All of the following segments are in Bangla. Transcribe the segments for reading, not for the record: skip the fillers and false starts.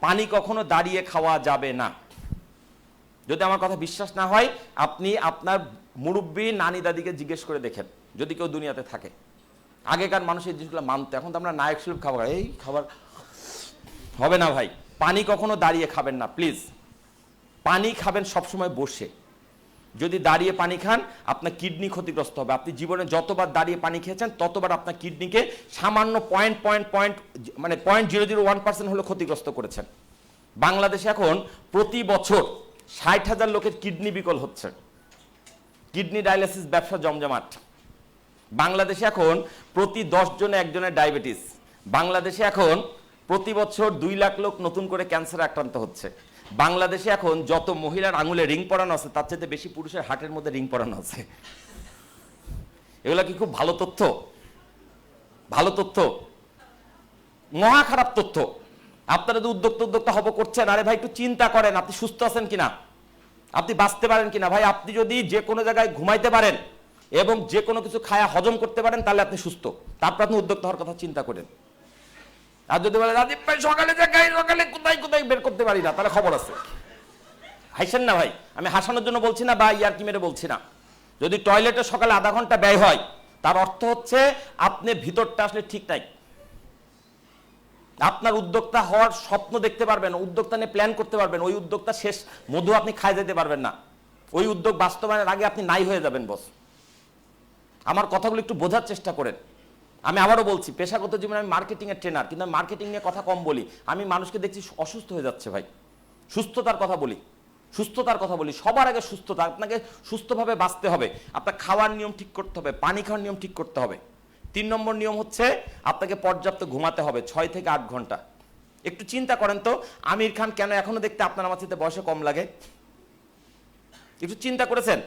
পানি কখনো দাঁড়িয়ে খাওয়া যাবে না। যদি আমার কথা বিশ্বাস না হয় আপনি আপনার মুরব্বী নানি দাদিকে জিজ্ঞেস করে দেখেন, যদি কেউ দুনিয়াতে থাকে। আগেকার মানুষের জিনিসগুলো মানতো, এখন তো আমরা নায়ক শিল্প খাবার, এই খাবার হবে না ভাই। পানি কখনো দাঁড়িয়ে খাবেন না প্লিজ। পানি খাবেন সবসময় বসে। যদি দাঁড়িয়ে পানি খান আপনার কিডনি ক্ষতিগ্রস্ত হবে। আপনি জীবনে যতবার দাঁড়িয়ে পানি খেয়েছেন ততবার আপনার কিডনিকে সামান্য 0.01% হলে ক্ষতিগ্রস্ত করেছেন। বাংলাদেশে এখন প্রতি বছর 60,000 লোকের কিডনি বিকল হচ্ছে। কিডনি ডায়ালিসিস ব্যবসা জমজমাট। বাংলাদেশে এখন প্রতি 10 জনে একজনের ডায়াবেটিস। বাংলাদেশে এখন প্রতি বছর 2 লাখ লোক নতুন করে ক্যান্সারে আক্রান্ত হচ্ছে। বাংলাদেশে এখন যত মহিলার আঙুলে রিং পরানো আছে তার চেয়ে বেশি পুরুষের হার্টের মধ্যে রিং পরানো আছে। এগুলা কি খুব ভালো তথ্য? ভালো তথ্য? মহা খারাপ তথ্য। আপনারা যদি উদ্যোক্তা হব করছেন, আরে ভাই একটু চিন্তা করেন আপনি সুস্থ আছেন কিনা, আপনি বাঁচতে পারেন কিনা। ভাই আপনি যদি যে কোনো জায়গায় ঘুমাইতে পারেন এবং যে কোনো কিছু খায়া হজম করতে পারেন তাহলে আপনি সুস্থ। তারপর আপনি উদ্যোক্তা হওয়ার কথা চিন্তা করেন। আর যদি বলে রাজীব ভাই সকালে কোথায় কোথায় বের করতে পারি না, তাহলে খবর আছে। হাসেন না ভাই, আমি হাসানোর জন্য বলছি না বা ইয়ার্কি মেরে বলছি না। যদি টয়লেটে সকালে আধা ঘন্টা ব্যয় হয় তার অর্থ হচ্ছে আপনি ভিতরটা আসলে ঠিক নাই। আপনার উদ্যোক্তা হওয়ার স্বপ্ন দেখতে পারবেন, উদ্যোক্তা নিয়ে প্ল্যান করতে পারবেন, ওই উদ্যোক্তা শেষ মধু আপনি খাই যেতে পারবেন না। ওই উদ্যোগ বাস্তবায়নের আগে আপনি নাই হয়ে যাবেন বস। আমার কথাগুলো একটু বোঝার চেষ্টা করেন। আমি আবারও বলছি, পেশাগত জীবনে আমি মার্কেটিংয়ের ট্রেনার, কিন্তু আমি মার্কেটিং নিয়ে কথা কম বলি। আমি মানুষকে দেখছি অসুস্থ হয়ে যাচ্ছে ভাই। সুস্থতার কথা বলি, সুস্থতার কথা বলি। সবার আগে সুস্থতা। আপনাকে সুস্থভাবে বাঁচতে হবে। আপনার খাওয়ার নিয়ম ঠিক করতে হবে, পানি খাওয়ার নিয়ম ঠিক করতে হবে। 3 নম্বর নিয়ম হচ্ছে আপনাকে পর্যাপ্ত ঘুমাতে হবে, 6 থেকে 8 ঘন্টা। একটু চিন্তা করেন তো, আমির খান কেন এখনো দেখতে আপনার আমার সাথে বয়সে কম লাগে? একটু চিন্তা করেছেন?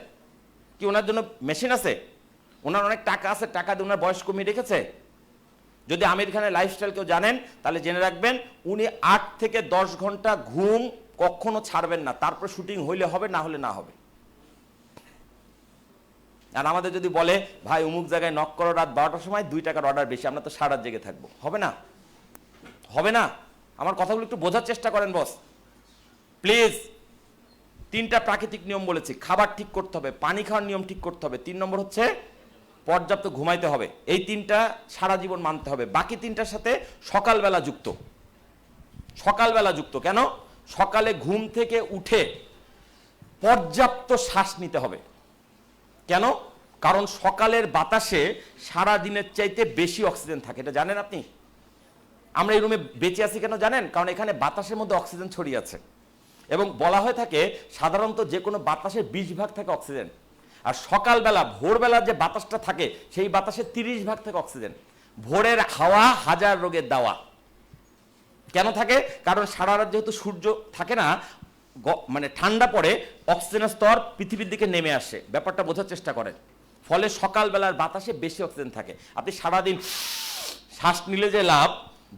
কি ওনার জন্য মেশিন আছে? ওনার অনেক টাকা আছে, টাকা দিয়ে ওনার বয়স কমিয়ে রেখেছে? যদি আমির খানের লাইফস্টাইল কেউ জানেন তাহলে জেনে রাখবেন, উনি 8 থেকে 10 ঘন্টা ঘুম কখনো ছাড়বেন না। তারপর শুটিং হইলে হবে, না হলে না হবে। আর আমাদের যদি বলে ভাই অমুক জায়গায় নক করো রাত 12টার সময়, 2 টাকার অর্ডার বেশি, আমরা তো সারা রাত জেগে থাকবো, হবে না? হবে না? আমার কথাগুলো একটু বোঝার চেষ্টা করেন বস প্লিজ। 3টা প্রাকৃতিক নিয়ম বলেছি। খাবার ঠিক করতে হবে, পানি খাওয়ার নিয়ম ঠিক করতে হবে, 3 নম্বর হচ্ছে পর্যাপ্ত ঘুমাইতে হবে। এই 3টা সারা জীবন মানতে হবে। বাকি 3টার সাথে সকালবেলা যুক্ত। সকালবেলা যুক্ত কেন? সকালে ঘুম থেকে উঠে পর্যাপ্ত শ্বাস নিতে হবে। কেন? কারণ সকালের বাতাসে সারা দিনের চাইতে বেশি অক্সিজেন থাকে, এটা জানেন আপনি? আমরা এই রুমে বেঁচে আছি কেন জানেন? কারণ এখানে বাতাসের মধ্যে অক্সিজেন ছড়িয়ে আছে। এবং বলা হয়ে থাকে সাধারণত যে কোনো বাতাসের 20 ভাগ থাকে অক্সিজেন, আর সকালবেলা ভোরবেলা যে বাতাসটা থাকে সেই বাতাসের 30 ভাগ থাকে অক্সিজেন। ভোরের হাওয়া হাজার রোগের দাওয়া। কেন থাকে? কারণ সারা রাত যেহেতু সূর্য থাকে না, মানে ঠান্ডা পড়ে, অক্সিজেনের স্তর পৃথিবীর দিকে নেমে আসে। ব্যাপারটা বোঝার চেষ্টা করেন। ফলে সকালবেলার বাতাসে বেশি অক্সিজেন থাকে। আপনি সারাদিন শ্বাস নিলে যে লাভ,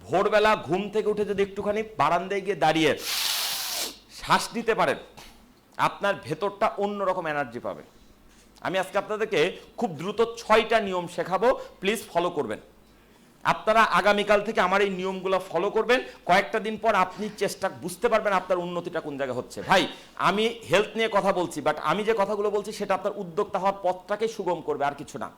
ভোরবেলা ঘুম থেকে উঠে যদি একটুখানি বারান্দায় গিয়ে দাঁড়িয়ে শ্বাস নিতে পারেন, আপনার ভেতরটা অন্যরকম এনার্জি পাবে। আমি আজকে আপনাদেরকে খুব দ্রুত 6টা নিয়ম শেখাবো, প্লিজ ফলো করবেন। আপনারা আগামীকাল থেকে আমার এই নিয়মগুলো ফলো করবেন। কয়েকটা দিন পর আপনি বুঝতে পারবেন আপনার উন্নতিটা কোন জায়গায় হচ্ছে। ভাই আমি হেলথ নিয়ে কথা বলছি, বাট আমি যে কথাগুলো বলছি সেটা আপনার উদ্যোক্তা হওয়ার পথটাকে সুগম করবে, আর কিছু না।